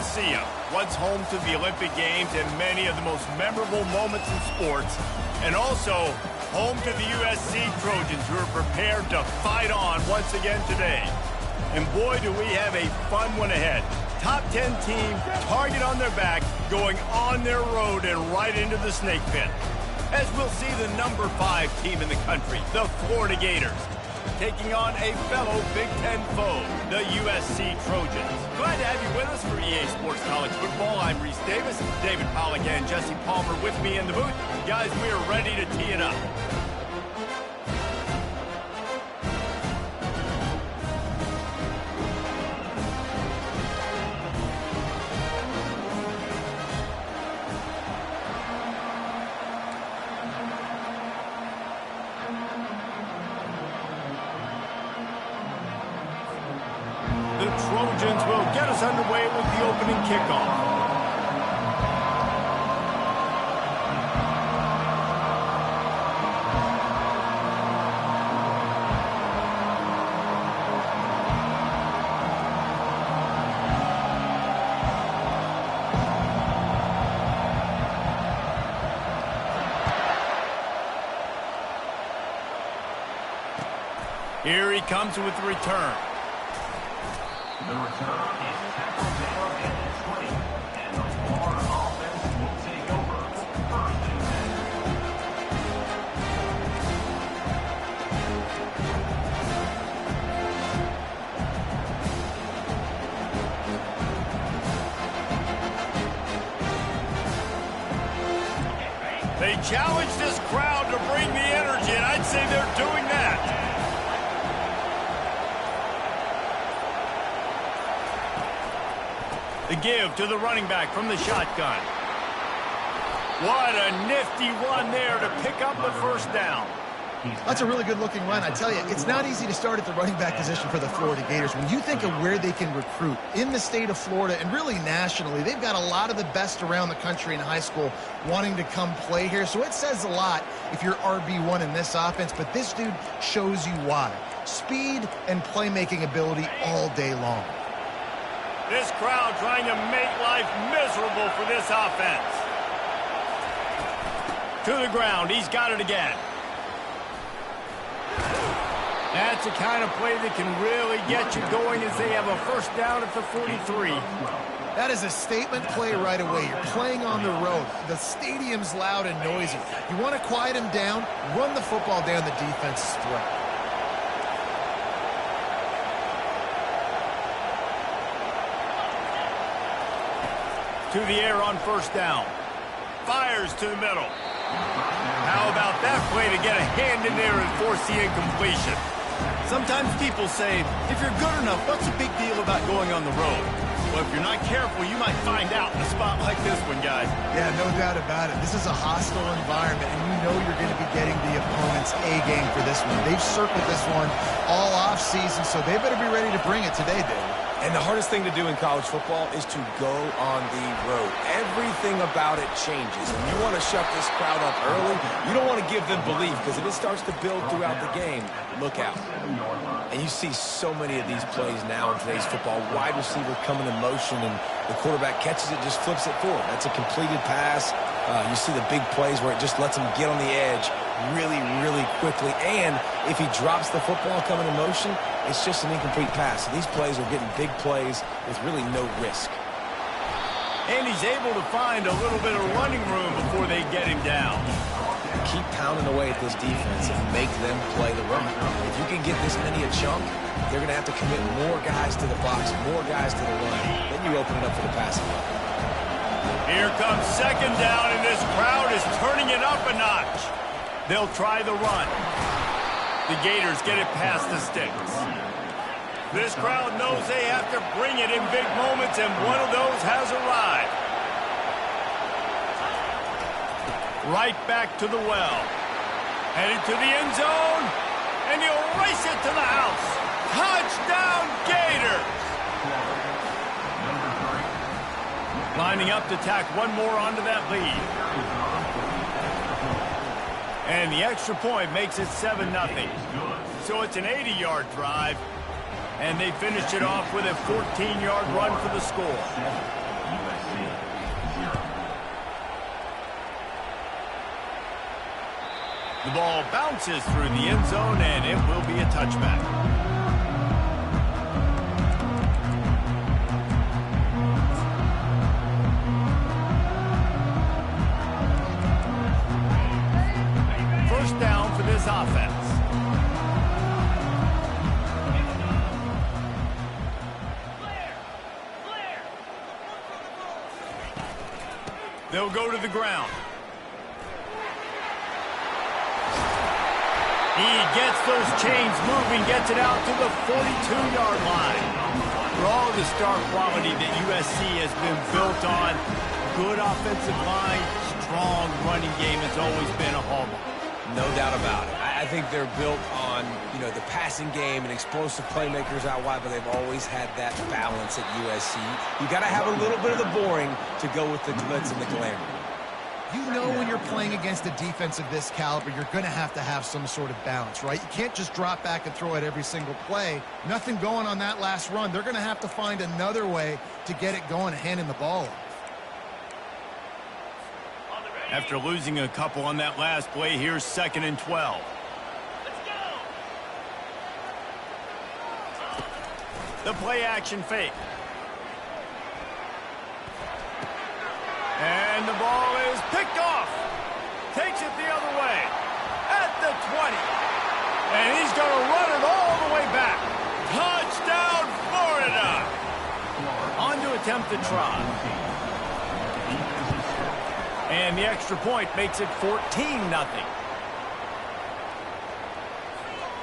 Coliseum, once home to the Olympic Games and many of the most memorable moments in sports, and also home to the USC Trojans, who are prepared to fight on once again today. And boy, do we have a fun one ahead. Top 10 team, target on their back, going on their road and right into the snake pit. As we'll see the number 5 team in the country, the Florida Gators, taking on a fellow Big Ten foe, the USC Trojans. Glad to have you with us for EA Sports College Football. I'm Reese Davis, David Pollack and Jesse Palmer with me in the booth. Guys, we are ready to tee it up. The Trojans will get us underway with the opening kickoff. Here he comes with the return. The return is tackled down at the 20, and the Florida offense will take over. First and 10. They challenge this crowd to bring the energy, and I'd say they're doing that. The give to the running back from the shotgun. What a nifty run there to pick up the first down. That's a really good-looking run. I tell you, it's not easy to start at the running back position for the Florida Gators. When you think of where they can recruit in the state of Florida and really nationally, they've got a lot of the best around the country in high school wanting to come play here. So it says a lot if you're RB1 in this offense, but this dude shows you why. Speed and playmaking ability all day long. This crowd trying to make life miserable for this offense. To the ground, he's got it again. That's the kind of play that can really get you going as they have a first down at the 43. That is a statement play right away. You're playing on the road. The stadium's loud and noisy. You want to quiet him down, run the football down the defense's throat. To the air on first down. Fires to the middle. How about that play to get a hand in there and force the incompletion? Sometimes people say, if you're good enough, what's the big deal about going on the road? Well, if you're not careful, you might find out in a spot like this one, guys. Yeah, no doubt about it. This is a hostile environment, and you know you're going to be getting the opponent's A-game for this one. They've circled this one all off-season, so they better be ready to bring it today, David. And the hardest thing to do in college football is to go on the road. Everything about it changes. And you want to shut this crowd up early. You don't want to give them belief, because if it starts to build throughout the game, look out. And you see so many of these plays now in today's football. Wide receiver coming in motion, and the quarterback catches it, just flips it forward. That's a completed pass. You see the big plays where it just lets him get on the edge really, really quickly. And if he drops the football coming in motion, it's just an incomplete pass. So these plays are getting big plays with really no risk. And he's able to find a little bit of running room before they get him down. Keep pounding away at this defense and make them play the run. If you can get this many a chunk, they're going to have to commit more guys to the box, more guys to the run. Then you open it up for the passing game. Here comes second down, and this crowd is turning it up a notch. They'll try the run. The Gators get it past the sticks. This crowd knows they have to bring it in big moments, and one of those has arrived. Right back to the well. Headed to the end zone, and he'll race it to the house. Touchdown, Gators! Lining up to tack one more onto that lead. And the extra point makes it 7-0. So it's an 80-yard drive, and they finish it off with a 14-yard run for the score. USC 0. The ball bounces through the end zone, and it will be a touchback. First down for this offense. They'll go to the ground. He gets those chains moving, gets it out to the 42-yard line. For all the star quality that USC has been built on, good offensive line, strong running game has always been a hallmark. No doubt about it. I think they're built on, the passing game and explosive playmakers out wide, but they've always had that balance at USC. You got to have a little bit of the boring to go with the glitz and the glamour. You know when you're playing against a defense of this caliber, you're going to have some sort of balance, right? You can't just drop back and throw it every single play. Nothing going on that last run. They're going to have to find another way to get it going and handing the ball off. After losing a couple on that last play, here's 2nd and 12. Let's go. The play action fake. And the ball is picked off. Takes it the other way. At the 20. And he's going to run it all the way back. Touchdown, Florida. On to attempt the try. And the extra point makes it 14-0.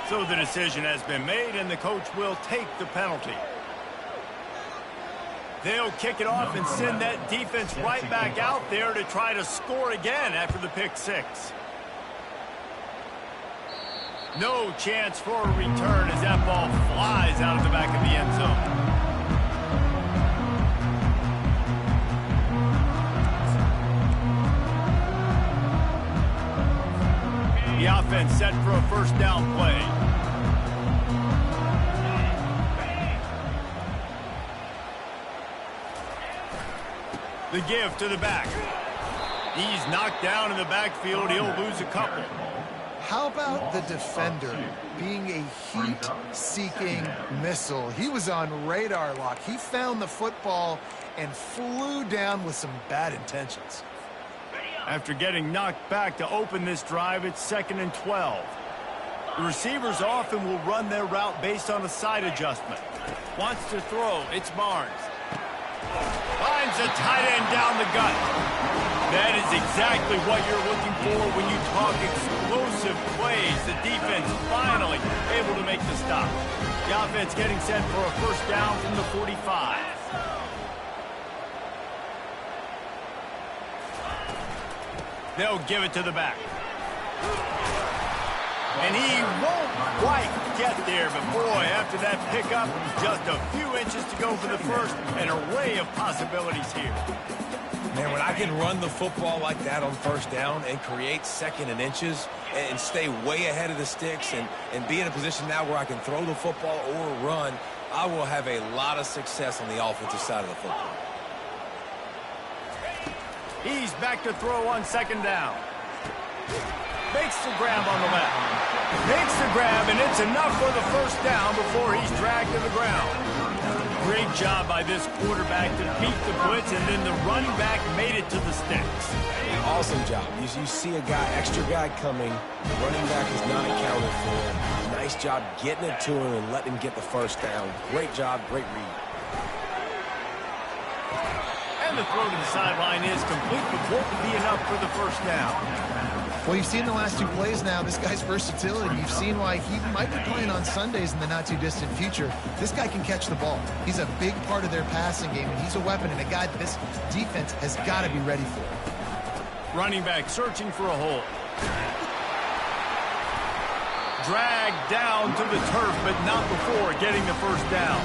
So the decision has been made, and the coach will take the penalty. They'll kick it off and send that defense right back out there to try to score again after the pick six. No chance for a return as that ball flies out of the back of the end zone. The offense set for a first down play. The give to the back. He's knocked down in the backfield. He'll lose a couple. How about the defender being a heat-seeking missile? He was on radar lock. He found the football and flew down with some bad intentions. After getting knocked back to open this drive, it's 2nd and 12. The receivers often will run their route based on a side adjustment. Wants to throw. It's Barnes. Finds a tight end down the gut. That is exactly what you're looking for when you talk explosive plays. The defense finally able to make the stop. The offense getting set for a first down from the 45. They'll give it to the back. And he won't quite get there, but boy, after that pickup, just a few inches to go for the first, and an array of possibilities here. Man, when I can run the football like that on first down and create 2nd and inches and stay way ahead of the sticks and be in a position now where I can throw the football or run, I will have a lot of success on the offensive side of the football. He's back to throw on 2nd down. Makes the grab on the left. Makes the grab, and it's enough for the first down before he's dragged to the ground. Great job by this quarterback to beat the blitz, and then the running back made it to the sticks. Awesome job. You see a guy, extra guy coming. The running back is not accounted for. Nice job getting it to him and letting him get the first down. Great job, great read. And the throw to the sideline is complete, but won't be enough for the first down. Well, you've seen the last two plays now, this guy's versatility. You've seen why he might be playing on Sundays in the not-too-distant future. This guy can catch the ball. He's a big part of their passing game, and he's a weapon and a guy that this defense has got to be ready for. Running back searching for a hole. Dragged down to the turf, but not before getting the first down.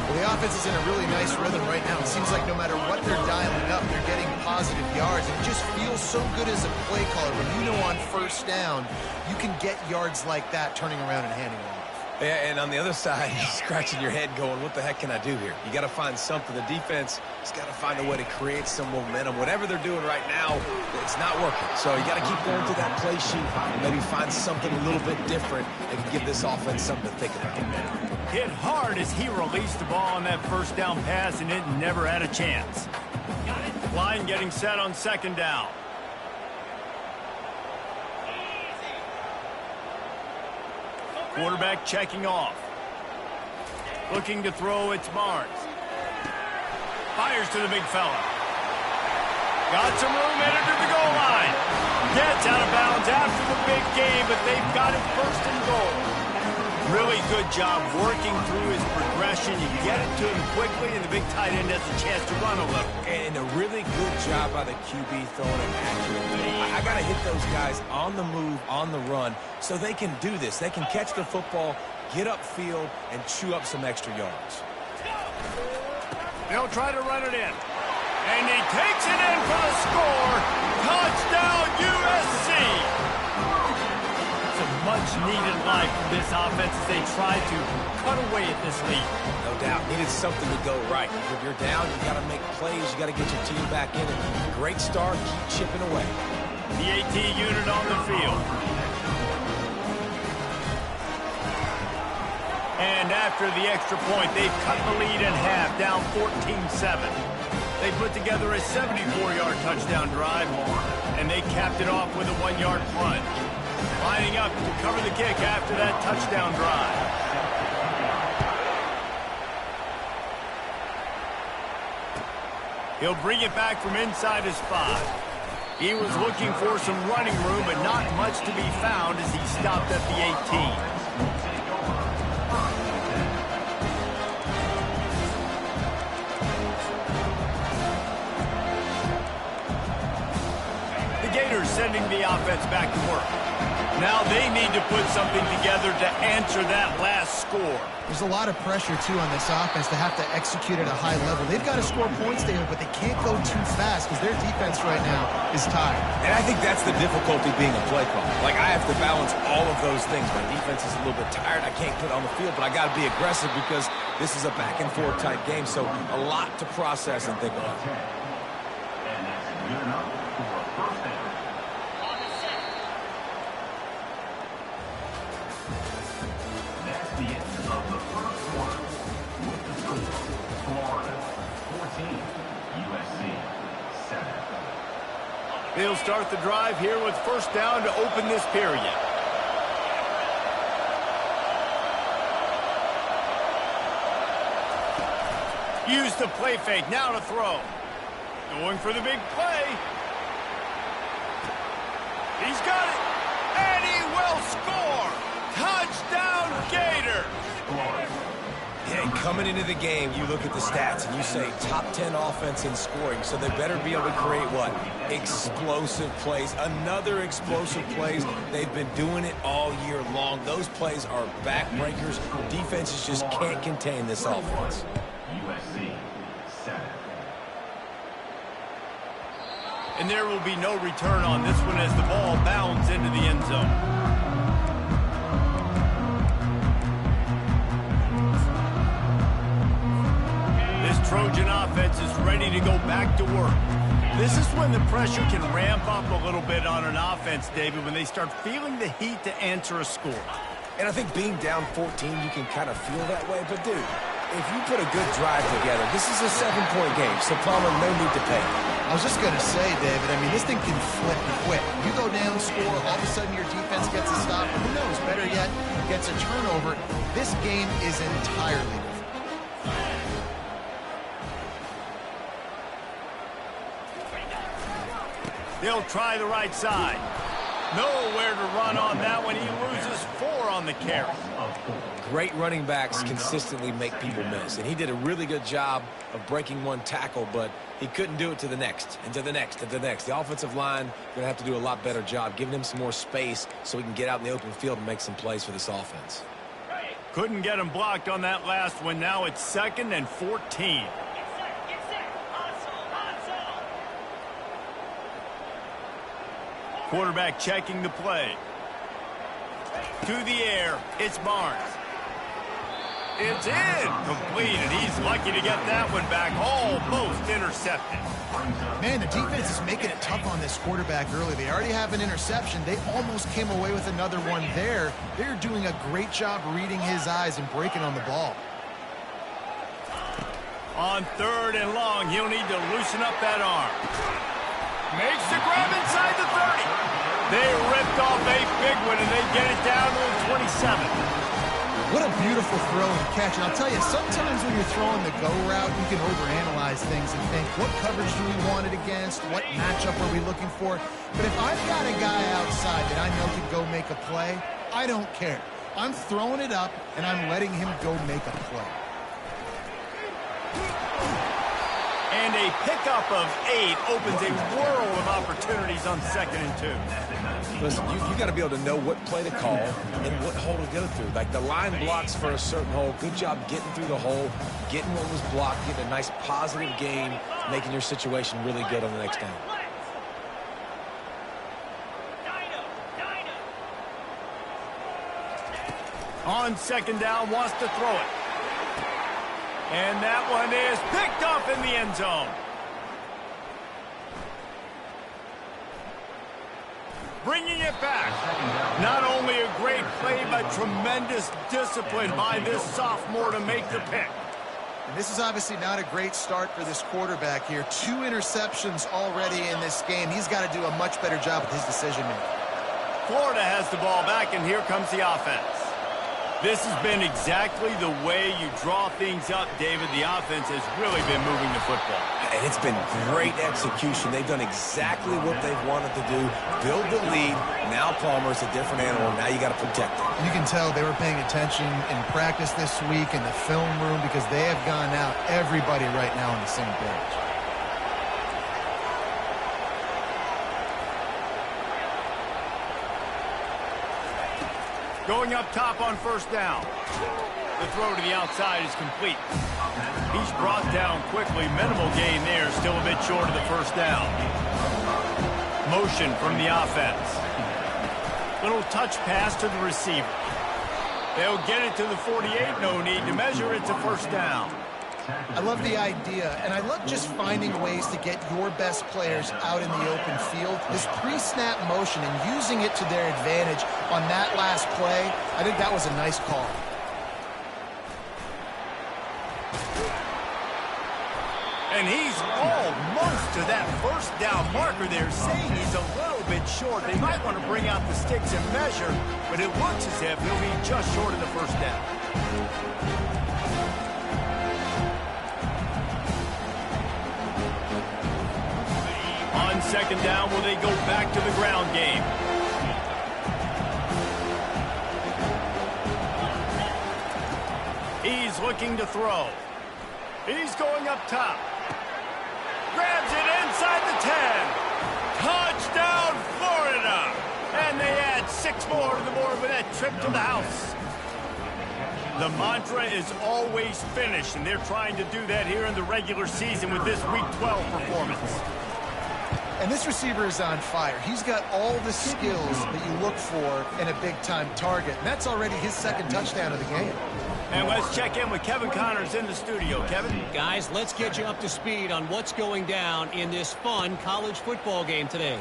Well, the offense is in a really nice rhythm right now. It seems like no matter what they're dialing up, they're getting positive yards. And it just feels so good as a play caller when you know on first down, you can get yards like that turning around and handing it off. Yeah, and on the other side, you're scratching your head going, what the heck can I do here? You got to find something. The defense has got to find a way to create some momentum. Whatever they're doing right now, it's not working. So you got to keep going through that play sheet and maybe find something a little bit different that can give this offense something to think about. Hit hard as he released the ball on that first down pass, and it never had a chance. Line getting set on second down. Quarterback checking off. Looking to throw, it's Barnes. Fires to the big fella. Got some room, headed to the goal line. Gets out of bounds after the big game, but they've got it first and goal. Really good job working through his progression. You get it to him quickly, and the big tight end has a chance to run a little. And a really good job by the QB throwing it accurately. I got to hit those guys on the move, on the run, so they can do this. They can catch the football, get upfield, and chew up some extra yards. They'll try to run it in. And he takes it in for the score. Touchdown, USC! Much-needed life from this offense as they try to cut away at this lead. No doubt. Needed something to go right. If you're down, you got to make plays. You got to get your team back in it. Great start. Keep chipping away. The AT unit on the field. And after the extra point, they've cut the lead in half, down 14-7. They put together a 74-yard touchdown drive, and they capped it off with a 1-yard plunge. Lining up to cover the kick after that touchdown drive. He'll bring it back from inside his 5. He was looking for some running room, but not much to be found as he stopped at the 18. Sending the offense back to work. Now they need to put something together to answer that last score. There's a lot of pressure, too, on this offense to have to execute at a high level. They've got to score points there, but they can't go too fast because their defense right now is tired. And I think that's the difficulty being a play caller. Like, I have to balance all of those things. My defense is a little bit tired. I can't put it on the field, but I got to be aggressive because this is a back-and-forth type game, so a lot to process and think about. And that's good enough for a first down. That's the end of the first quarter. With the score, Florida 14, USC 7. They'll start the drive here with first down to open this period. Use the play fake, now to throw. Going for the big play. He's got it, and he will score. Touchdown, Gators. Yeah, coming into the game, you look at the stats and you say top 10 offense in scoring, so they better be able to create what? Explosive plays. Another explosive plays. They've been doing it all year long. Those plays are backbreakers. Defenses just can't contain this offense. USC 7. And there will be no return on this one as the ball bounds into the end zone. Trojan offense is ready to go back to work. This is when the pressure can ramp up a little bit on an offense, David, when they start feeling the heat to answer a score. And I think being down 14, you can kind of feel that way. But, dude, if you put a good drive together, this is a 7-point game, so Palmer, no need to pay. I was just going to say, David, I mean, this thing can flip quick. You go down, score, all of a sudden your defense gets a stop. Who knows? Better yet, gets a turnover. This game is entirely different. They'll try the right side. Nowhere to run on that one. He loses 4 on the carry. Great running backs consistently make people miss, and he did a really good job of breaking one tackle, but he couldn't do it to the next, and to the next, and to the next. The offensive line going to have to do a lot better job, giving him some more space so he can get out in the open field and make some plays for this offense. Couldn't get him blocked on that last one. Now it's 2nd and 14. Quarterback checking the play. To the air, it's Barnes. It's incomplete, and he's lucky to get that one back, almost intercepted. Man, the defense is making it tough on this quarterback early. They already have an interception. They almost came away with another one there. They're doing a great job reading his eyes and breaking on the ball. On 3rd and long, he'll need to loosen up that arm. Makes the grab inside the 30. They ripped off a big one, and they get it down to the 27. What a beautiful throw and catch. And I'll tell you, sometimes when you're throwing the go route, you can overanalyze things and think, what coverage do we want it against? What matchup are we looking for? But if I've got a guy outside that I know can go make a play, I don't care. I'm throwing it up, and I'm letting him go make a play. And a pickup of 8 opens a world of opportunities on 2nd and 2. Listen, you got to be able to know what play to call and what hole to go through. Like the line blocks for a certain hole. Good job getting through the hole, getting what was blocked, getting a nice positive game, making your situation really good on the next down. On 2nd down, wants to throw it. And that one is picked up in the end zone. Bringing it back. Not only a great play, but tremendous discipline by this sophomore to make the pick. And this is obviously not a great start for this quarterback here. 2 interceptions already in this game. He's got to do a much better job with his decision-making. Florida has the ball back, and here comes the offense. This has been exactly the way you draw things up, David. The offense has really been moving the football. And it's been great execution. They've done exactly what they've wanted to do. Build the lead. Now Palmer's a different animal. Now you got to protect it. You can tell they were paying attention in practice this week in the film room because they have gone out, everybody right now on the same page. Going up top on 1st down. The throw to the outside is complete. He's brought down quickly. Minimal gain there. Still a bit short of the 1st down. Motion from the offense. Little touch pass to the receiver. They'll get it to the 48. No need to measure. It's a 1st down. I love the idea, and I love just finding ways to get your best players out in the open field. This pre-snap motion and using it to their advantage on that last play, I think that was a nice call. And he's almost to that 1st down marker there, saying he's a little bit short. They might want to bring out the sticks and measure, but it looks as if he'll be just short of the 1st down. On 2nd down, will they go back to the ground game? He's looking to throw. He's going up top. Grabs it inside the 10. Touchdown, Florida! And they add 6 more to the board with that trip to the house. The mantra is always finish, and they're trying to do that here in the regular season with this Week 12 performance. And this receiver is on fire. He's got all the skills that you look for in a big-time target. And that's already his 2nd touchdown of the game. And let's check in with Kevin Connors in the studio. Kevin? Guys, let's get you up to speed on what's going down in this fun college football game today.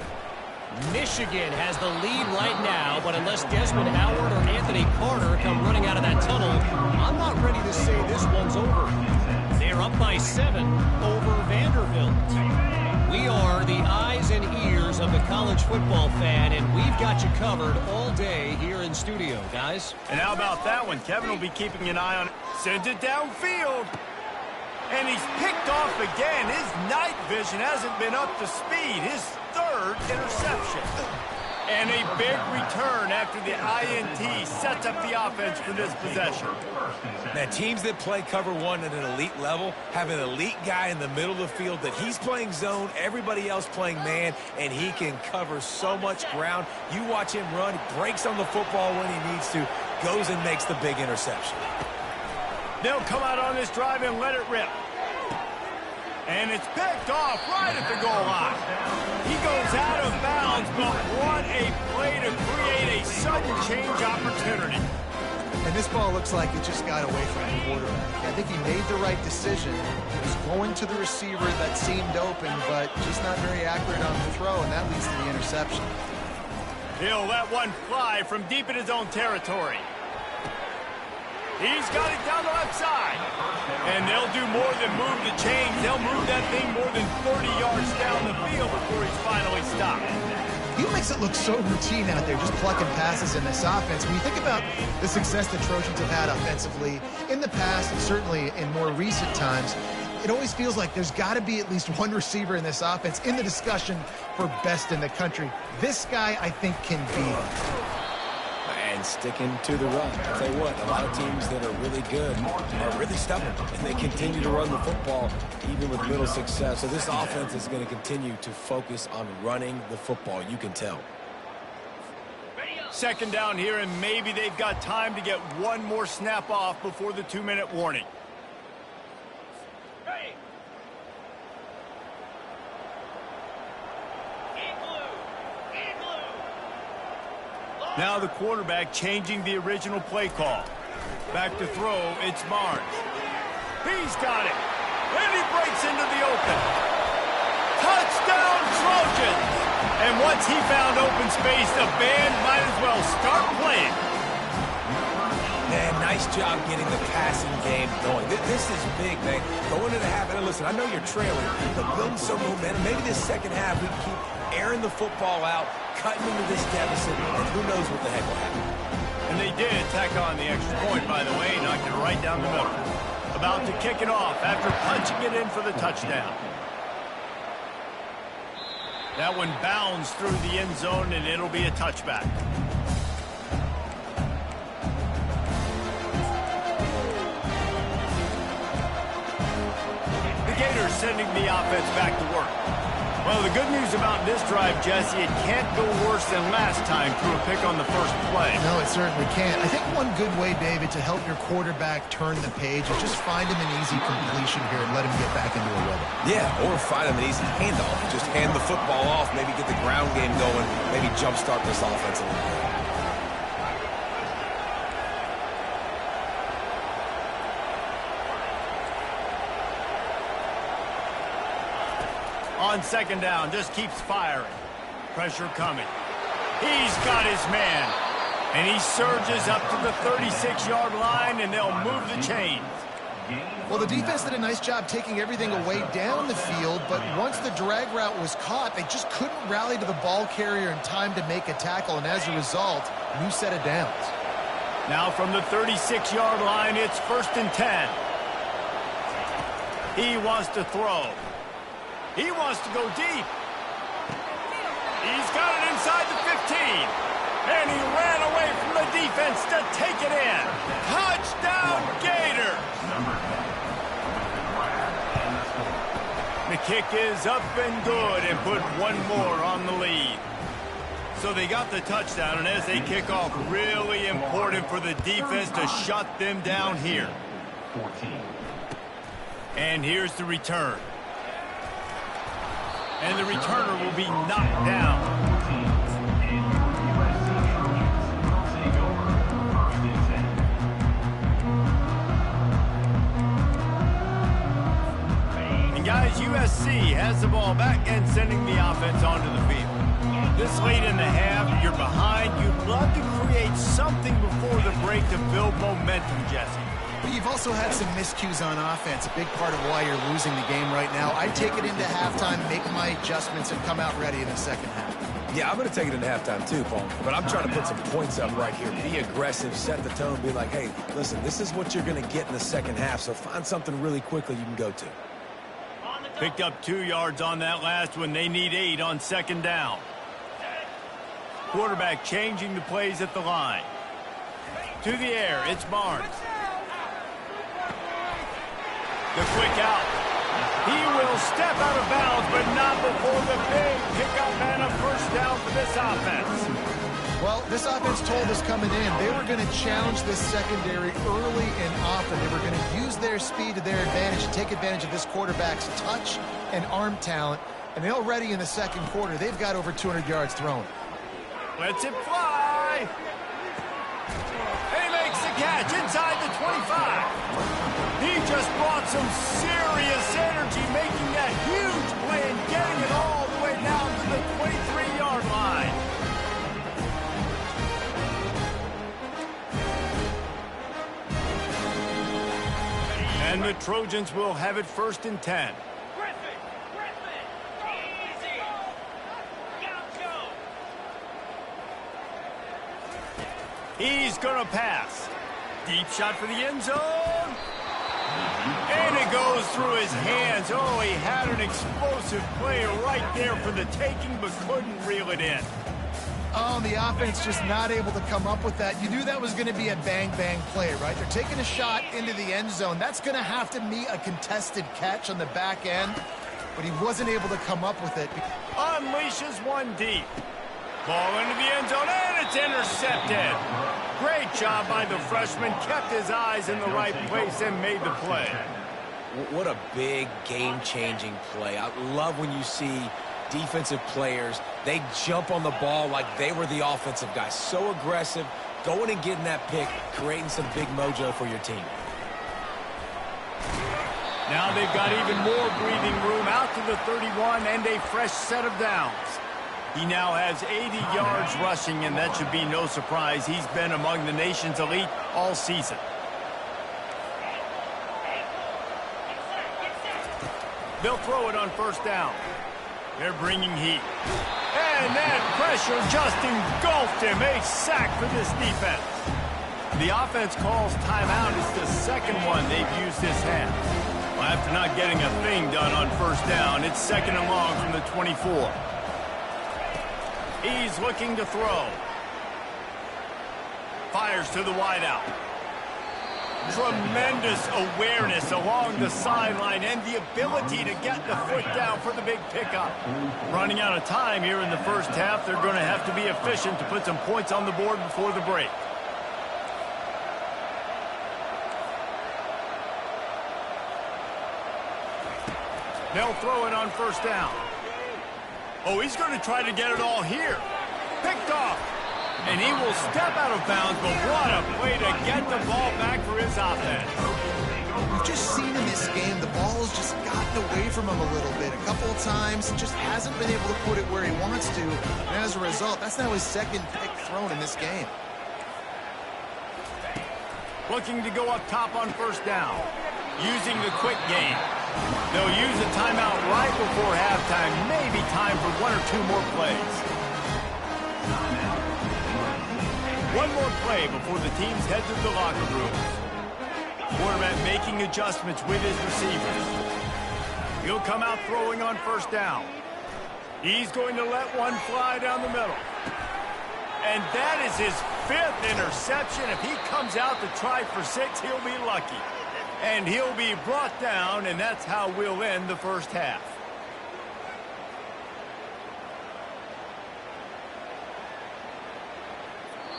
Michigan has the lead right now, but unless Desmond Howard or Anthony Carter come running out of that tunnel, I'm not ready to say this one's over. They're up by 7 over Vanderbilt. We are the eyes and ears of the college football fan, and we've got you covered all day here in studio, guys. And how about that one? Kevin will be keeping an eye on it. Sends it downfield. And he's picked off again. His night vision hasn't been up to speed. His 3rd interception. And a big return after the INT sets up the offense for this possession. Now, teams that play cover 1 at an elite level have an elite guy in the middle of the field that he's playing zone, everybody else playing man, and he can cover so much ground. You watch him run, he breaks on the football when he needs to, goes and makes the big interception. They'll come out on this drive and let it rip. And it's picked off right at the goal line. He goes out of bounds, but what a play to create a sudden change opportunity. And this ball looks like it just got away from the quarterback. I think he made the right decision. He was going to the receiver that seemed open, but just not very accurate on the throw, and that leads to the interception. He'll let one fly from deep in his own territory. He's got it down the left side. And they'll do more than move the chains. They'll move that thing more than 30 yards down the field before he's finally stopped. He makes it look so routine out there, just plucking passes in this offense. When you think about the success the Trojans have had offensively in the past, and certainly in more recent times, it always feels like there's got to be at least one receiver in this offense in the discussion for best in the country. This guy, I think, can be it. And sticking to the run. I'll tell you what, a lot of teams that are really good are really stubborn, and they continue to run the football even with little success. So this offense is going to continue to focus on running the football. You can tell. Second down here, and maybe they've got time to get one more snap off before the 2-minute warning. Now the quarterback changing the original play call. Back to throw, it's Barnes. He's got it. And he breaks into the open. Touchdown, Trojans! And once he found open space, the band might as well start playing. Man, nice job getting the passing game going. This is big, man. Going into the half, and listen, I know you're trailing, but building some momentum. Maybe this second half we can keep airing the football out, cutting into this deficit, and who knows what the heck will happen. And they did tack on the extra point, by the way, knocked it right down the middle. About to kick it off after punching it in for the touchdown. That one bounds through the end zone, and it'll be a touchback. The Gators sending the offense back to work. Well, the good news about this drive, Jesse, it can't go worse than last time through a pick on the first play. No, it certainly can't. I think one good way, David, to help your quarterback turn the page is just find him an easy completion here and let him get back into a rhythm. Yeah, or find him an easy handoff. Just hand the football off, maybe get the ground game going, maybe jumpstart this offense a little bit. On second down, just keeps firing. Pressure coming. He's got his man. And he surges up to the 36-yard line, and they'll move the chains. Well, the defense did a nice job taking everything away down the field, but once the drag route was caught, they just couldn't rally to the ball carrier in time to make a tackle, and as a result, new set of downs. Now from the 36-yard line, it's 1st and 10. He wants to throw. He wants to go deep. He's got it inside the 15. And he ran away from the defense to take it in. Touchdown, Gators! The kick is up and good and put one more on the lead. So they got the touchdown, and as they kick off, really important for the defense to shut them down here. 14. And here's the return. And the returner will be knocked down. And guys, USC has the ball back and sending the offense onto the field. This late in the half, you're behind. You'd love to create something before the break to build momentum, Jesse. But you've also had some miscues on offense, a big part of why you're losing the game right now. I take it into halftime, make my adjustments, and come out ready in the second half. Yeah, I'm going to take it into halftime too, Paul. But I'm trying to put some points up right here. Be aggressive, set the tone, be like, hey, listen, this is what you're going to get in the second half, so find something really quickly you can go to. Picked up 2 yards on that last one. They need 8 on second down. Quarterback changing the plays at the line. To the air, it's Barnes. The quick out. He will step out of bounds, but not before the big pickup and a first down for this offense. Well, this offense told us coming in they were going to challenge this secondary early and often. They were going to use their speed to their advantage and take advantage of this quarterback's touch and arm talent. And already in the second quarter, they've got over 200 yards thrown. Lets it fly. And he makes the catch inside the 25. He just brought some serious energy, making that huge play and getting it all the way down to the 23-yard line. And the Trojans will have it 1st and 10. He's going to pass. Deep shot for the end zone. And it goes through his hands. Oh, he had an explosive play right there for the taking, but couldn't reel it in. Oh, the offense just not able to come up with that. You knew that was going to be a bang-bang play, right? They're taking a shot into the end zone. That's going to have to be a contested catch on the back end, but he wasn't able to come up with it. Unleashes one deep. Ball into the end zone, and it's intercepted. Great job by the freshman. Kept his eyes in the right place and made the play. What a big game-changing play. I love when you see defensive players, they jump on the ball like they were the offensive guys. So aggressive, going and getting that pick, creating some big mojo for your team. Now they've got even more breathing room out to the 31 and a fresh set of downs. He now has 80 yards rushing, and that should be no surprise. He's been among the nation's elite all season. They'll throw it on 1st down. They're bringing heat. And that pressure just engulfed him. A sack for this defense. The offense calls timeout. It's the second one they've used this half. Well, after not getting a thing done on 1st down, it's 2nd and long from the 24. He's looking to throw. Fires to the wideout. Tremendous awareness along the sideline and the ability to get the foot down for the big pickup. Running out of time here in the 1st half. They're going to have to be efficient to put some points on the board before the break. They'll throw it on 1st down. Oh, he's going to try to get it all here. Picked off. And he will step out of bounds, but what a play to get the ball back for his offense. We've just seen in this game, the ball has just gotten away from him a little bit. A couple of times, just hasn't been able to put it where he wants to. And as a result, that's now his 2nd pick thrown in this game. Looking to go up top on 1st down. Using the quick game. They'll use a timeout right before halftime. Maybe time for 1 or 2 more plays. One more play before the teams head to the locker rooms. Quarterback making adjustments with his receivers. He'll come out throwing on 1st down. He's going to let one fly down the middle. And that is his 5th interception. If he comes out to try for 6, he'll be lucky. And he'll be brought down, and that's how we'll end the 1st half.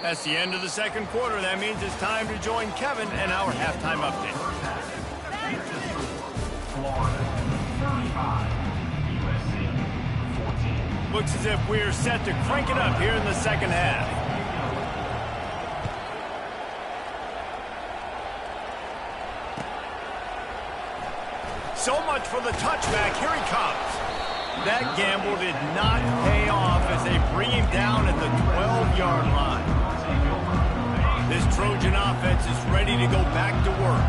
That's the end of the 2nd quarter. That means it's time to join Kevin and our halftime update. Florida, 35. USC, 14. Looks as if we're set to crank it up here in the 2nd half. So much for the touchback. Here he comes. That gamble did not pay off as they bring him down at the 12-yard line. This Trojan offense is ready to go back to work.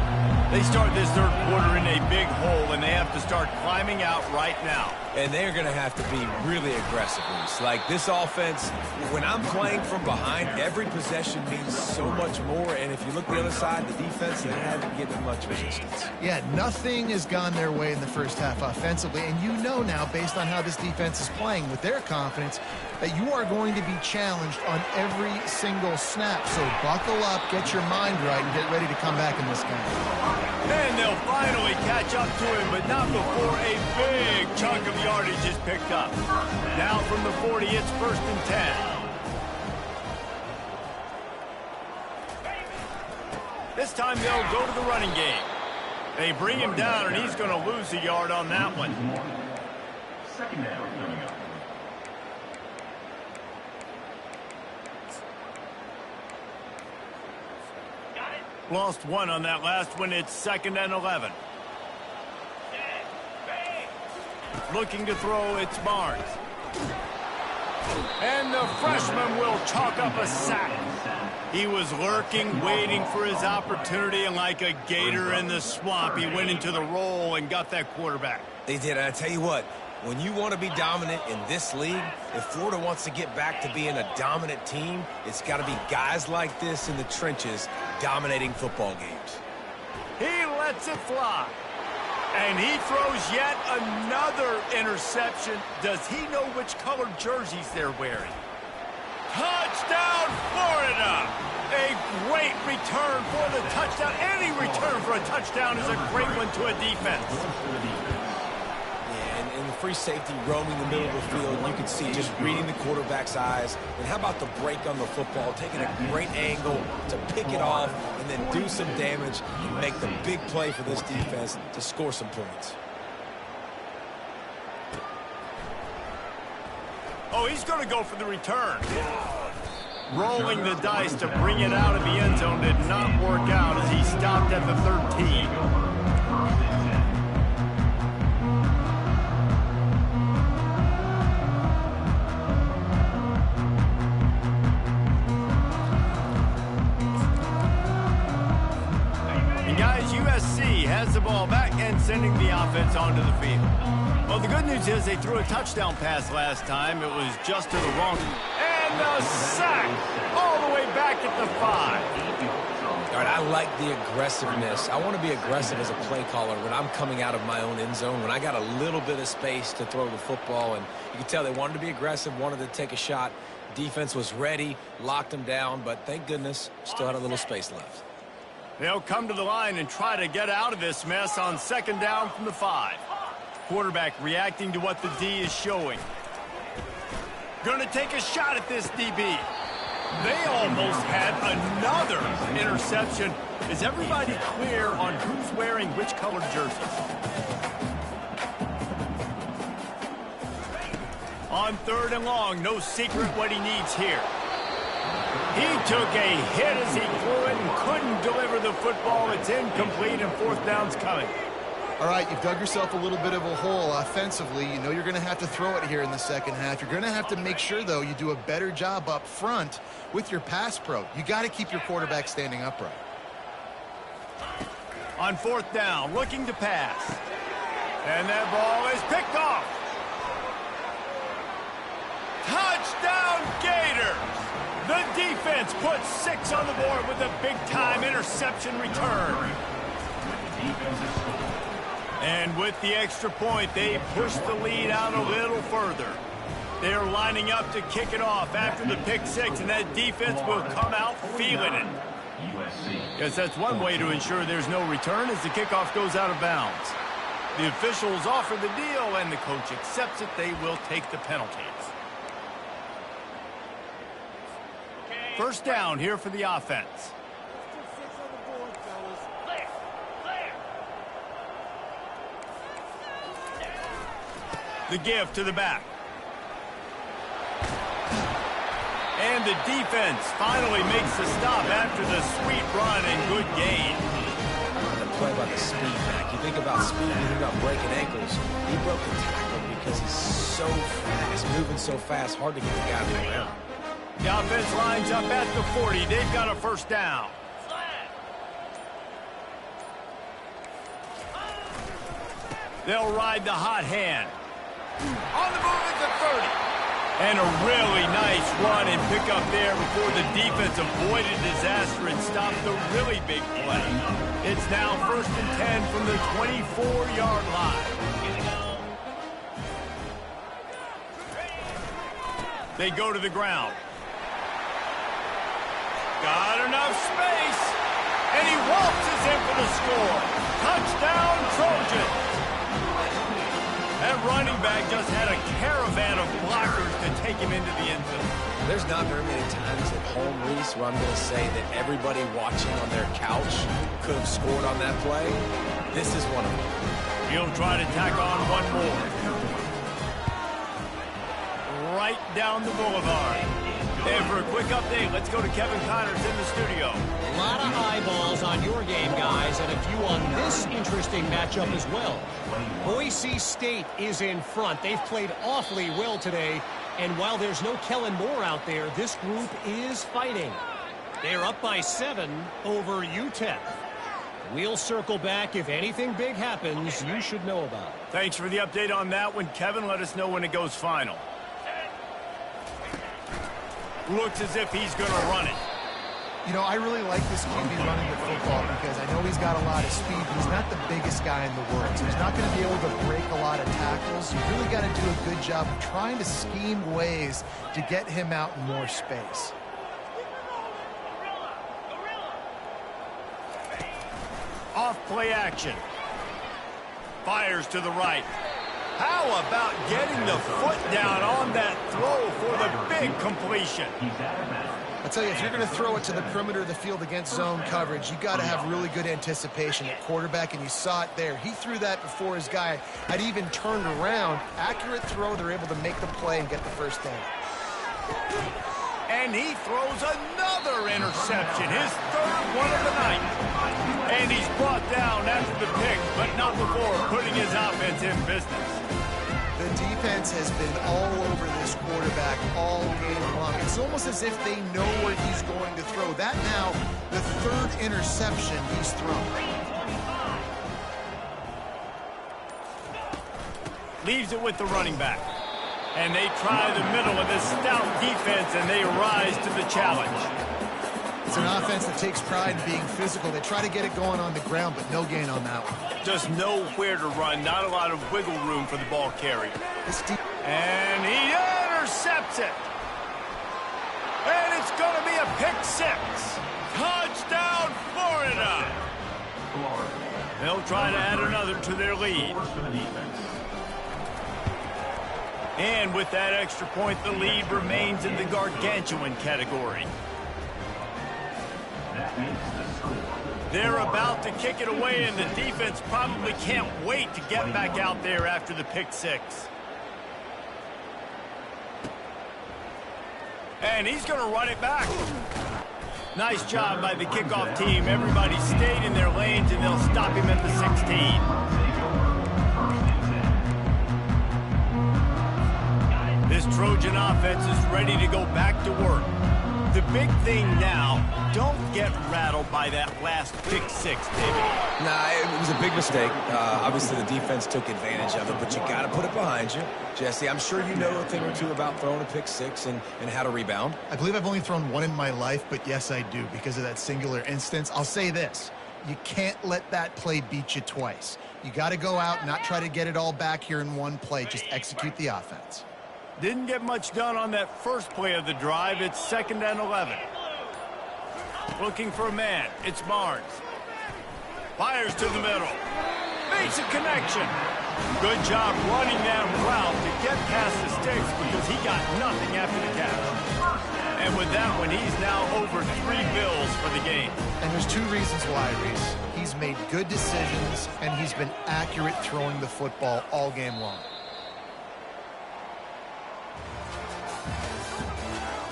They start this 3rd quarter in a big hole, and they have to start climbing out right now. And they're going to have to be really aggressive. Like this offense, when I'm playing from behind, every possession means so much more. And if you look the other side, the defense, they haven't given much resistance. Yeah, nothing has gone their way in the 1st half offensively. And you know now, based on how this defense is playing with their confidence, that you are going to be challenged on every single snap. So buckle up, get your mind right, and get ready to come back in this game. And they'll finally catch up to him, but not before a big chunk of yardage is picked up. Now from the 40, it's 1st and 10. This time they'll go to the running game. They bring him down, and he's going to lose a yard on that one. 2nd down coming up. Got it. Lost one on that last one. It's 2nd and 11. Looking to throw, it's Barnes. And the freshman will chalk up a sack. He was lurking, waiting for his opportunity, and like a gator in the swamp, he went into the roll and got that quarterback. They did, and I tell you what, when you want to be dominant in this league, if Florida wants to get back to being a dominant team, it's got to be guys like this in the trenches dominating football games. He lets it fly. And he throws yet another interception. Does he know which colored jerseys they're wearing? Touchdown, Florida! A great return for the touchdown. Any return for a touchdown is a great one to a defense. Yeah, and the free safety roaming the middle of the field, you can see just reading the quarterback's eyes. And how about the break on the football, taking a great angle to pick it off and then do some damage and make the big play for this defense to score some points. Oh, he's going to go for the return. Rolling the dice to bring it out of the end zone did not work out as he stopped at the 13. And guys, USC has the ball back and sending the offense onto the field. Well, the good news is they threw a touchdown pass last time. It was just to the wrong. And a sack all the way back at the 5. All right, I like the aggressiveness. I want to be aggressive as a play caller when I'm coming out of my own end zone, when I got a little bit of space to throw the football. And you can tell they wanted to be aggressive, wanted to take a shot. Defense was ready, locked them down, but thank goodness, still had a little space left. They'll come to the line and try to get out of this mess on 2nd down from the 5. Quarterback reacting to what the D is showing. Gonna take a shot at this DB. They almost had another interception. Is everybody clear on who's wearing which colored jerseys? On 3rd and long, no secret what he needs here. He took a hit as he threw it and couldn't deliver the football. It's incomplete and 4th down's coming. All right, you've dug yourself a little bit of a hole offensively. You know you're going to have to throw it here in the second half. You're going to have to make sure, though, you do a better job up front with your pass pro. You got to keep your quarterback standing upright. On 4th down, looking to pass. And that ball is picked off. Touchdown, Gators! The defense puts 6 on the board with a big-time interception return. And with the extra point, they push the lead out a little further. They're lining up to kick it off after the pick 6, and that defense will come out feeling it. Yes, that's one way to ensure there's no return as the kickoff goes out of bounds. The officials offer the deal, and the coach accepts it. They will take the penalties. 1st down here for the offense. The give to the back. And the defense finally makes the stop after the sweet run and good gain. The play by the speed back. You think about speed, you think about breaking ankles. He broke the tackle because he's so fast, moving so fast, hard to get the guy to the ground. The offense lines up at the 40. They've got a 1st down. They'll ride the hot hand. On the move at the 30. And a really nice run and pick up there before the defense avoided disaster and stopped the really big play. It's now 1st and 10 from the 24-yard line. They go to the ground. Got enough space. And he waltzes in for the score. Touchdown, Trojans. That running back just had a caravan of blockers to take him into the end zone. There's not very many times at home, Reese, where I'm going to say that everybody watching on their couch could have scored on that play. This is one of them. He'll try to tack on one more. Right down the boulevard. And for a quick update, let's go to Kevin Connors in the studio. A lot of eyeballs on your game, guys, and a few on this interesting matchup as well. Boise State is in front. They've played awfully well today, and while there's no Kellen Moore out there, this group is fighting. They're up by 7 over UTEP. We'll circle back. If anything big happens, you should know about it. Thanks for the update on that one, Kevin. Let us know when it goes final. Looks as if he's going to run it. You know, I really like this QB running the football because I know he's got a lot of speed. He's not the biggest guy in the world, so he's not going to be able to break a lot of tackles. You really got to do a good job of trying to scheme ways to get him out in more space. Off play action. Fires to the right. How about getting the foot down on that throw for the big completion? I tell you, if you're going to throw it to the perimeter of the field against zone coverage, you got to have really good anticipation at quarterback, and you saw it there. He threw that before his guy had even turned around. Accurate throw, they're able to make the play and get the first down. And he throws another interception, his third one of the night. And he's brought down after the pick, but not before putting his offense in business. The defense has been all over this quarterback all game long. It's almost as if they know where he's going to throw. That now, the third interception he's thrown. Leaves it with the running back. And they try the middle of this stout defense, and they rise to the challenge. It's an offense that takes pride in being physical. They try to get it going on the ground, but no gain on that one. Just nowhere to run, not a lot of wiggle room for the ball carrier. And he intercepts it. And it's going to be a pick 6. Touchdown, Florida. They'll try to add another to their lead. And with that extra point, the lead remains in the gargantuan category. They're about to kick it away, and the defense probably can't wait to get back out there after the pick 6. And he's going to run it back. Nice job by the kickoff team. Everybody stayed in their lanes, and they'll stop him at the 16. This Trojan offense is ready to go back to work. The big thing now, don't get rattled by that last pick 6, David. Nah, it was a big mistake. Obviously, the defense took advantage of it, but you got to put it behind you. Jesse, I'm sure you know a thing or two about throwing a pick 6 and how to rebound. I believe I've only thrown one in my life, but yes, I do because of that singular instance. I'll say this. You can't let that play beat you twice. You got to go out and not try to get it all back here in one play. Just execute the offense. Didn't get much done on that first play of the drive. It's 2nd and 11. Looking for a man. It's Barnes. Fires to the middle. Makes a connection. Good job running that route to get past the sticks because he got nothing after the catch. And with that one, he's now over 3 bills for the game. And there's 2 reasons why, Reese. He's made good decisions, and he's been accurate throwing the football all game long.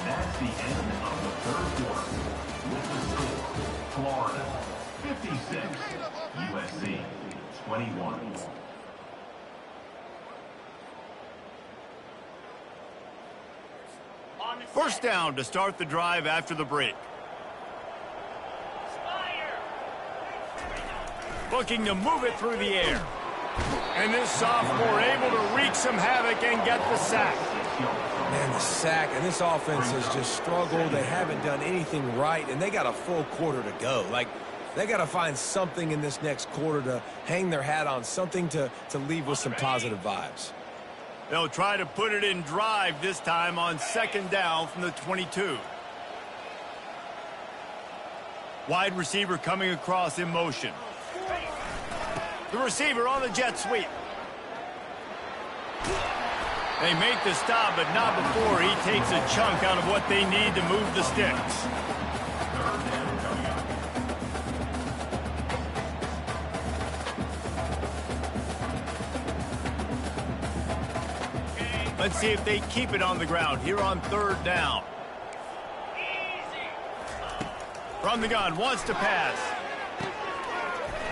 That's the end of the third quarter. With the score, Florida 56, USC 21. First down to start the drive after the break. Looking to move it through the air. And this sophomore able to wreak some havoc and get the sack. Man, the sack, and this offense has just struggled. They haven't done anything right, and they got a full quarter to go. Like, they got to find something in this next quarter to hang their hat on, something to leave with some positive vibes. They'll try to put it in drive this time on 2nd down from the 22. Wide receiver coming across in motion. The receiver on the jet sweep. They make the stop, but not before he takes a chunk out of what they need to move the sticks. Let's see if they keep it on the ground here on 3rd down. From the gun, wants to pass.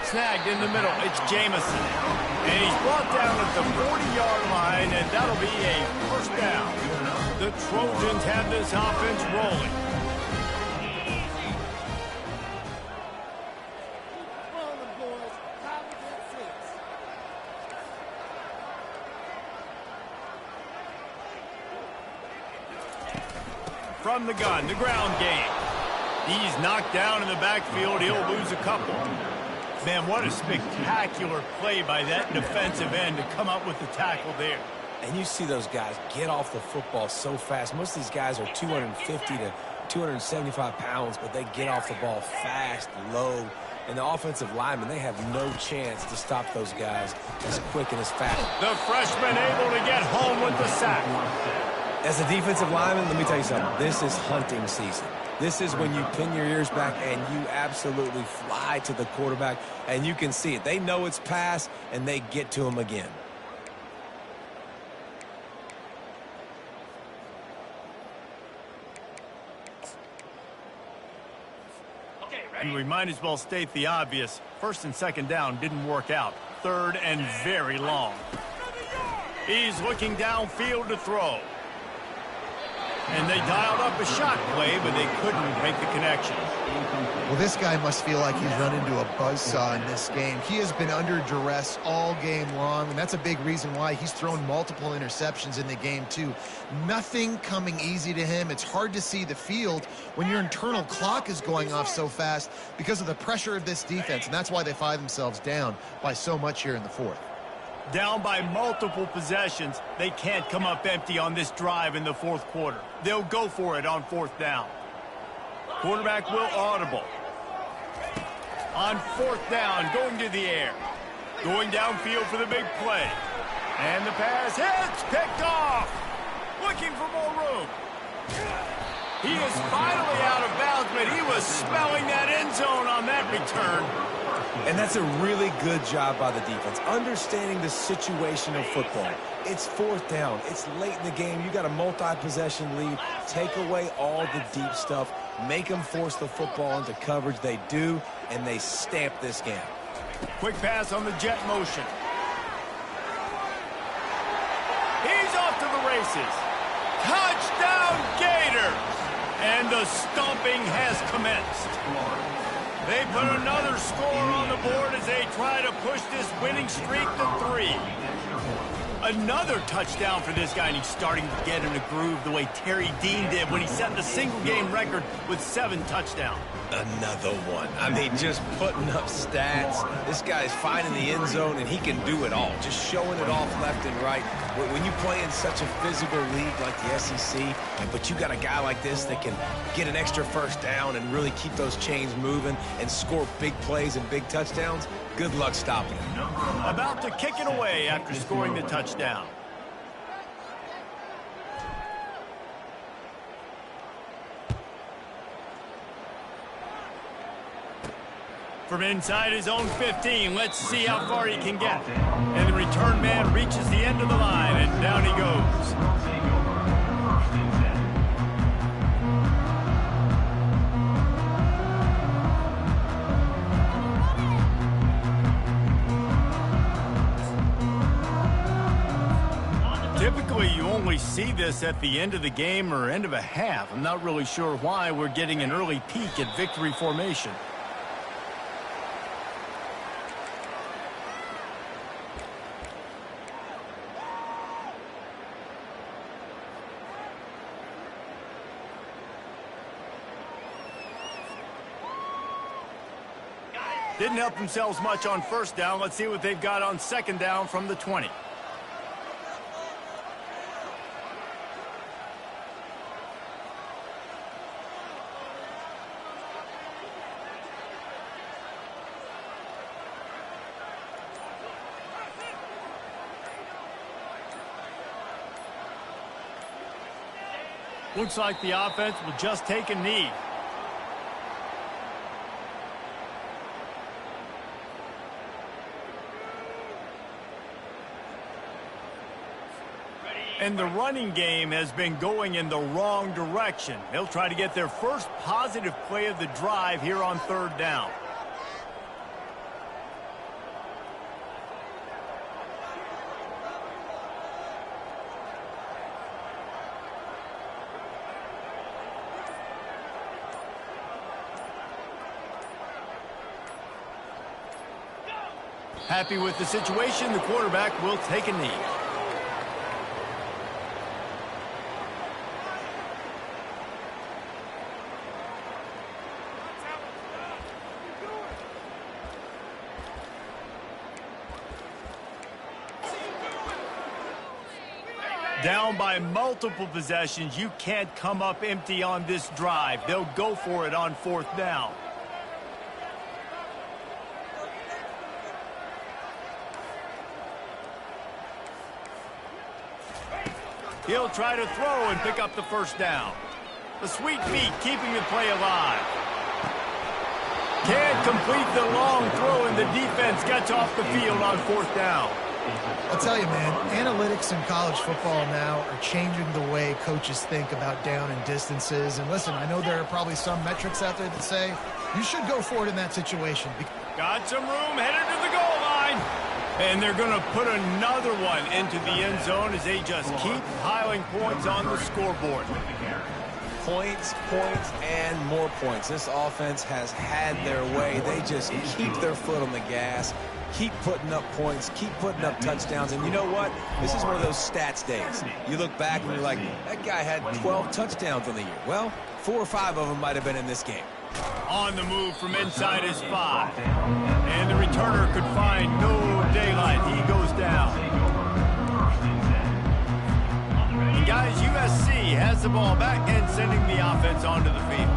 Snagged in the middle, it's Jamison. And he's brought down at the 40-yard line, and that'll be a first down. The Trojans have this offense rolling. From the gun, the ground game. He's knocked down in the backfield. He'll lose a couple. Man, what a spectacular play by that defensive end to come up with the tackle there. And you see those guys get off the football so fast. Most of these guys are 250 to 275 pounds, but they get off the ball fast, low. And the offensive linemen, they have no chance to stop those guys as quick and as fast. The freshman able to get home with the sack. As a defensive lineman, let me tell you something. This is hunting season. This is when you pin your ears back and you absolutely fly to the quarterback, and you can see it. They know it's pass, and they get to him again. And we might as well state the obvious. First and second down didn't work out. Third and very long. He's looking downfield to throw. And they dialed up a shot play, but they couldn't make the connection. Well, this guy must feel like he's run into a buzzsaw in this game. He has been under duress all game long, and that's a big reason why he's thrown multiple interceptions in the game, too. Nothing coming easy to him. It's hard to see the field when your internal clock is going off so fast because of the pressure of this defense, and that's why they find themselves down by so much here in the fourth. Down by multiple possessions, they can't come up empty on this drive in the fourth quarter. They'll go for it on fourth down. Quarterback will audible. On fourth down, going to the air. Going downfield for the big play. And the pass hits, picked off. Looking for more room. He is finally out of bounds, but he was smelling that end zone on that return. And that's a really good job by the defense, understanding the situation of football. It's fourth down. It's late in the game. You got a multi-possession lead. Take away all the deep stuff. Make them force the football into coverage. They do, and they stamp this game. Quick pass on the jet motion. He's off to the races. Touchdown Gators! And the stomping has commenced. They put another score on the board as they try to push this winning streak to 3. Another touchdown for this guy, and he's starting to get in a groove the way Terry Dean did when he set the single-game record with 7 touchdowns. Another one. I mean, just putting up stats. This guy's finding the end zone, and he can do it all. Just showing it off left and right. When you play in such a physical league like the SEC, but you got a guy like this that can get an extra first down and really keep those chains moving and score big plays and big touchdowns, good luck stopping him. About to kick it away after scoring the touchdown. From inside his own 15, let's see how far he can get. And the return man reaches the end of the line, and down he goes. Typically, you only see this at the end of the game or end of a half. I'm not really sure why we're getting an early peek at victory formation. Didn't help themselves much on first down. Let's see what they've got on second down from the 20. Looks like the offense will just take a knee. And the running game has been going in the wrong direction. They'll try to get their first positive play of the drive here on 3rd down. Happy with the situation, the quarterback will take a knee. Down by multiple possessions, you can't come up empty on this drive. They'll go for it on 4th down. He'll try to throw and pick up the 1st down. The sweet feet keeping the play alive. Can't complete the long throw, and the defense gets off the field on 4th down. I'll tell you, man, analytics in college football now are changing the way coaches think about down and distances. And listen, I know there are probably some metrics out there that say you should go for it in that situation. Got some room, headed to the goal line. And they're going to put another one into the end zone as they just keep piling points on the scoreboard. Points, points, and more points. This offense has had their way. They just keep their foot on the gas, keep putting up points, keep putting up touchdowns. And you know what? This is one of those stats days. You look back and you're like, that guy had 12 touchdowns on the year. Well, 4 or 5 of them might have been in this game. On the move from inside his 5. And the returner could find no daylight. He goes down. Guys, USC has the ball back and sending the offense onto the field.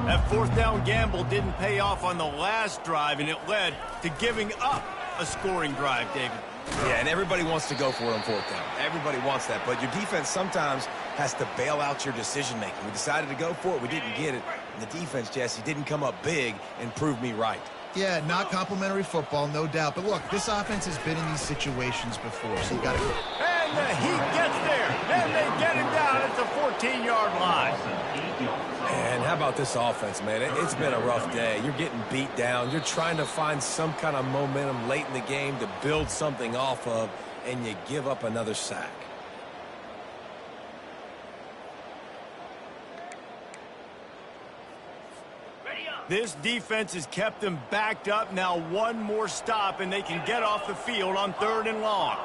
That 4th down gamble didn't pay off on the last drive, and it led to giving up a scoring drive, David. Yeah, and everybody wants to go for it on 4th down. Everybody wants that, but your defense sometimes has to bail out your decision-making. We decided to go for it. We didn't get it. And the defense, Jesse, didn't come up big and prove me right. Yeah, not complimentary football, no doubt. But look, this offense has been in these situations before, so you got to go. And the Heat gets there, and they get him down at the 14-yard line. And how about this offense, man? It's been a rough day. You're getting beat down. You're trying to find some kind of momentum late in the game to build something off of, and you give up another sack. This defense has kept them backed up. Now one more stop, and they can get off the field on 3rd and long.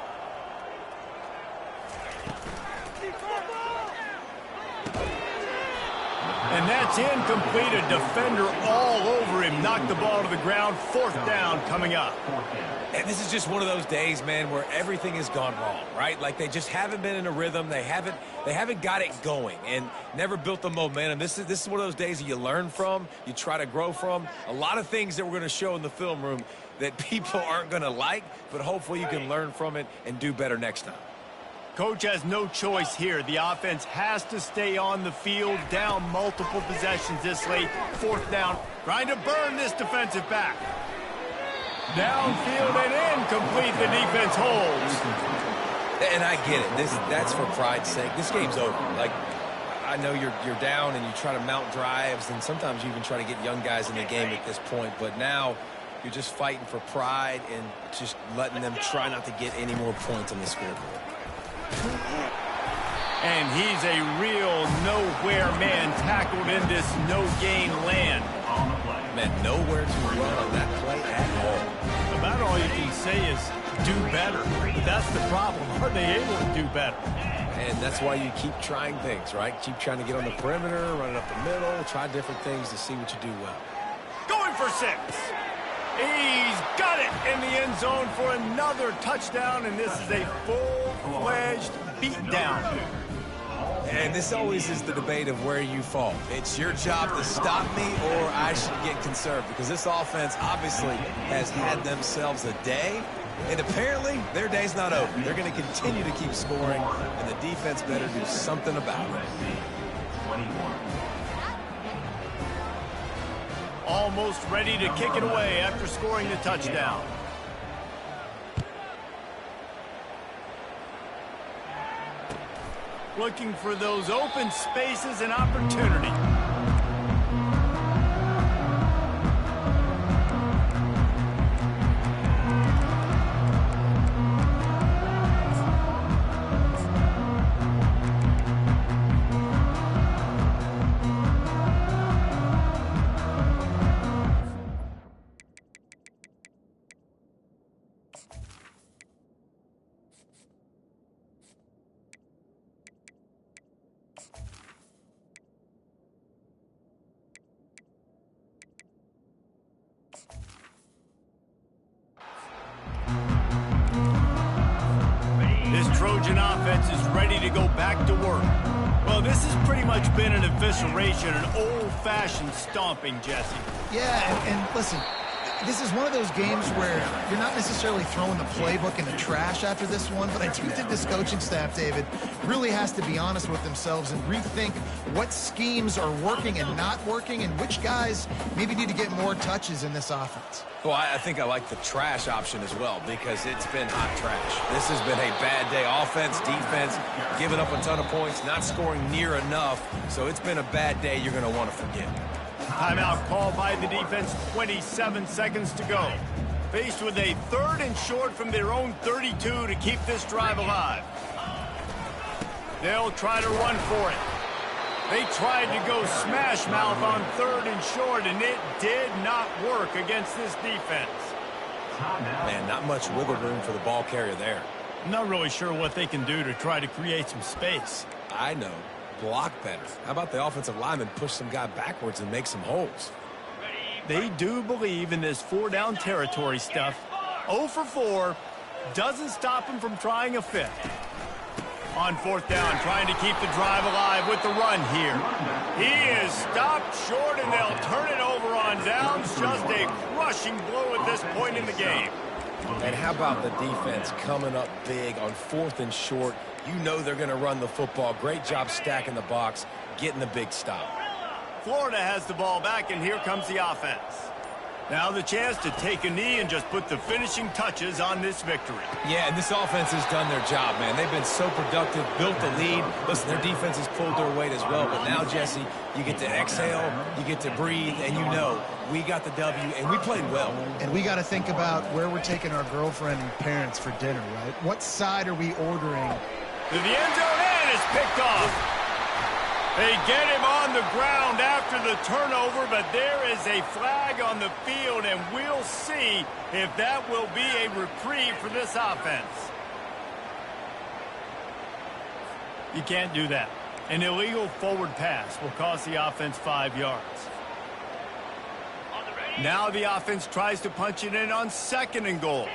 And that's incomplete. A defender all over him. Knocked the ball to the ground. 4th down coming up. And this is just one of those days, man, where everything has gone wrong, right? Like they just haven't been in a rhythm. They haven't got it going and never built the momentum. This is one of those days that you learn from, you try to grow from. A lot of things that we're going to show in the film room that people aren't going to like, but hopefully you can learn from it and do better next time. Coach has no choice here. The offense has to stay on the field, down multiple possessions this late. 4th down, trying to burn this defensive back. Downfield and incomplete. The defense holds. And I get it. That's for pride's sake. This game's over. Like, I know you're down and you try to mount drives, and sometimes you even try to get young guys in the game at this point. But now you're just fighting for pride and just letting them try not to get any more points on the scoreboard. And he's a real nowhere man, tackled in this no-gain land. Man, nowhere to run on that play at all. About all you can say is do better. But that's the problem. Are they able to do better? And that's why you keep trying things, right? Keep trying to get on the perimeter, run it up the middle, try different things to see what you do well. Going for 6. He's got it in the end zone for another touchdown, and this is a full-fledged beatdown. And this always is the debate of where you fall. It's your job to stop me, or I should get conserved, because this offense obviously has had themselves a day, and apparently their day's not over. They're going to continue to keep scoring, and the defense better do something about it. Almost ready to kick it away after scoring the touchdown. looking for those open spaces and opportunity. This Trojan offense is ready to go back to work. Well, this has pretty much been an evisceration, an old-fashioned stomping, Jesse. Yeah, and listen, this is one of those games where you're not necessarily throwing the playbook in the trash after this one, but I do think this coaching staff, David, really has to be honest with themselves and rethink what schemes are working and not working and which guys maybe need to get more touches in this offense. Well, I think I like the trash option as well because it's been hot trash. This has been a bad day. Offense, defense, giving up a ton of points, not scoring near enough. So it's been a bad day you're going to want to forget. Timeout called by the defense, 27 seconds to go. Faced with a 3rd and short from their own 32 to keep this drive alive. They'll try to run for it. They tried to go smash mouth on 3rd and short, and it did not work against this defense. Man, not much wiggle room for the ball carrier there. I'm not really sure what they can do to try to create some space. I know. Block better. How about the offensive lineman push some guy backwards and make some holes? They do believe in this 4-down territory stuff. 0 for 4 doesn't stop him from trying a 5th. On 4th down, trying to keep the drive alive with the run here. He is stopped short, and they'll turn it over on downs. Just a crushing blow at this point in the game. And how about the defense coming up big on 4th and short? You know they're going to run the football. Great job stacking the box, getting the big stop. Florida has the ball back, and here comes the offense. Now the chance to take a knee and just put the finishing touches on this victory. Yeah, and this offense has done their job, man. They've been so productive, built the lead. Listen, their defense has pulled their weight as well. But now, Jesse, you get to exhale, you get to breathe, and you know we got the W, and we played well. And we got to think about where we're taking our girlfriend and parents for dinner, right? What side are we ordering? To the end zone, and it's picked off. They get him on the ground after the turnover, but there is a flag on the field, and we'll see if that will be a reprieve for this offense. You can't do that. An illegal forward pass will cost the offense 5 yards. Now the offense tries to punch it in on 2nd and goal.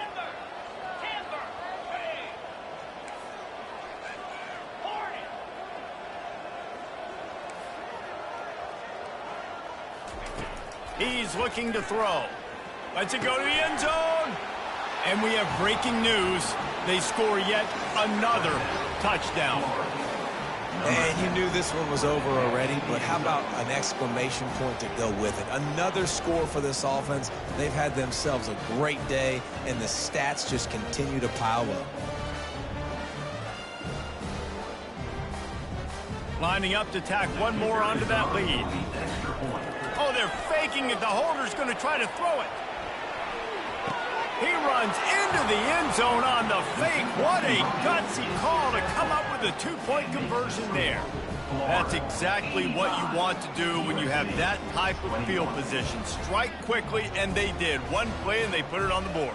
He's looking to throw. Lets it go to the end zone. And we have breaking news. They score yet another touchdown. And you knew this one was over already, but how about an exclamation point to go with it? Another score for this offense. They've had themselves a great day, and the stats just continue to pile up. Lining up to tack one more onto that lead. Oh, they're faking it. The holder's going to try to throw it. He runs into the end zone on the fake. What a gutsy call to come up with a 2-point conversion there. That's exactly what you want to do when you have that type of field position. Strike quickly, and they did. One play, and they put it on the board.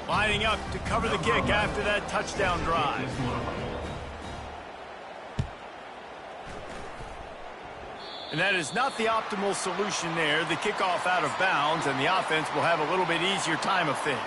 Lining up to cover the kick after that touchdown drive. And that is not the optimal solution there. The kickoff out of bounds, and the offense will have a little bit easier time of things.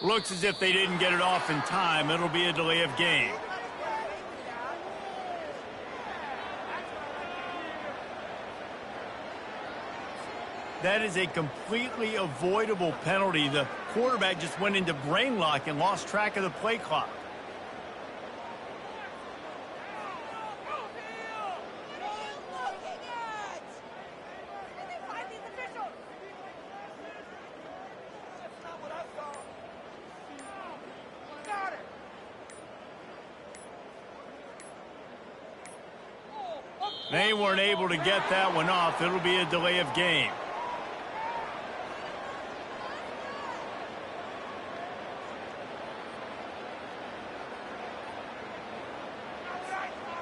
Looks as if they didn't get it off in time. It'll be a delay of game. That is a completely avoidable penalty. The quarterback just went into brain lock and lost track of the play clock. They weren't able to get that one off. It'll be a delay of game.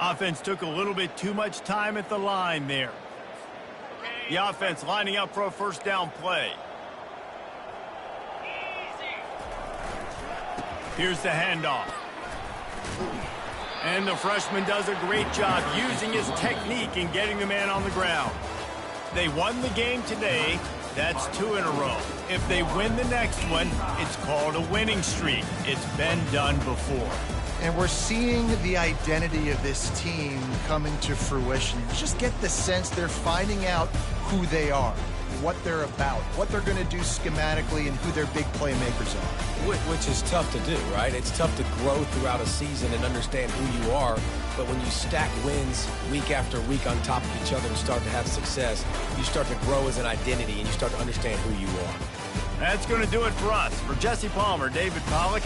Offense took a little bit too much time at the line there. The offense lining up for a first down play. Here's the handoff. And the freshman does a great job using his technique and getting the man on the ground. They won the game today. That's 2 in a row. If they win the next one, it's called a winning streak. It's been done before. And we're seeing the identity of this team coming to fruition. You just get the sense they're finding out who they are, what they're about, what they're going to do schematically, and who their big playmakers are. Which is tough to do, right? It's tough to grow throughout a season and understand who you are. But when you stack wins week after week on top of each other and start to have success, you start to grow as an identity and you start to understand who you are. That's going to do it for us. For Jesse Palmer, David Pollack,